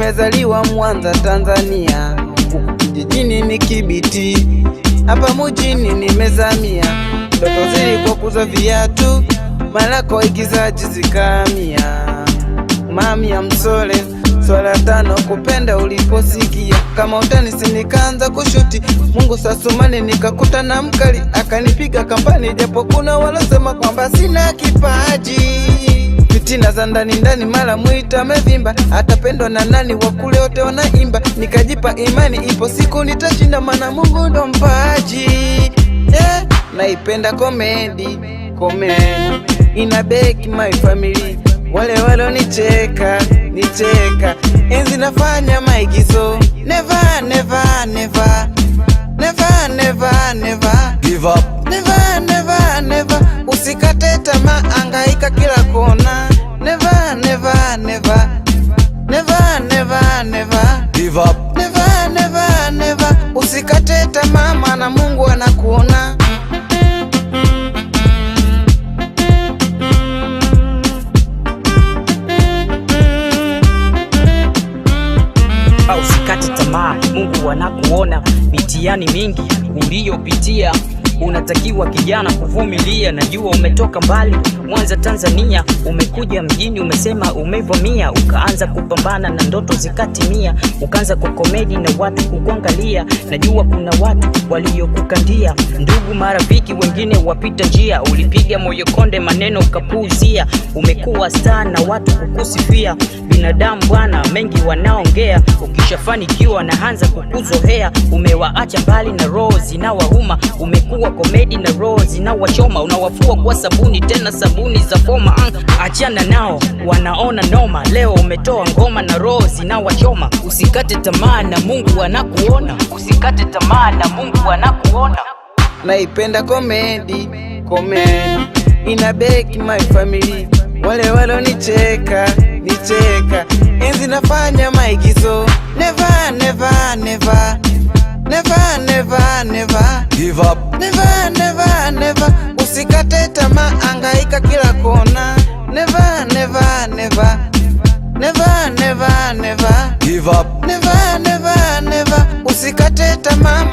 nimezaliwa Mwanza Tanzania, kijijini ni Kibiti, hapa mjini nimezamia. Ndoto zilikuwa kuuza viatu, malako igizaji zikamia. Mami ya msole swala tano kupenda uliposikia, kama utanisi nikaanza kushuti. Mungu sasumani nikakuta na mkali, akanipiga kampani japo kuna walosema kwamba sina kipaji. Fitina za ndani ndani, mara mwita mevimba, atapendwa na nani? Wakule wote wanaimba. Nikajipa imani ipo siku nitashinda, maana Mungu ndo mpaji. Naipenda komedi, ina beki my family. Wale walonicheka enzi nafanya maigizo. Never never never never never never give up, never never never. Usikate tamaa, angaika kila kona. Never never never never never never give up, never never never. Usikate tamaa, maana Mungu anakuona. Usikate tamaa, Mungu anakuona. Mitihani mingi uliyopitia, unatakiwa kijana kuvumilia. Najua umetoka mbali Mwanza Tanzania, umekuja mjini, umesema umevamia, ukaanza kupambana na ndoto zikatimia, ukaanza kwa komedi na watu kukuangalia. Najua kuna watu waliokukandia, ndugu marafiki wengine wapita njia, ulipiga moyo konde, maneno ukapuuzia. Umekuwa star na watu kukusifia, binadamu bwana mengi wanaongea, ukishafanikiwa na hanza kukuzohea. Umewaacha mbali na roho zinawauma, umekuwa komedi na roho zinawachoma, unawafua kwa sabuni, tena sabuni za foma. Achana nao, wanaona noma, leo umetoa ngoma na roho zinawachoma. Usikate tamaa na Mungu anakuona, usikate tamaa na Mungu anakuona. Naipenda komedi, ina beki my family. Wale walonicheka enzi nafanya maigizo. Never never never never never never give up, never never never. Usikate tamaa, angaika kila kona. Never never never never never never give up, never never never. Usikate tamaa.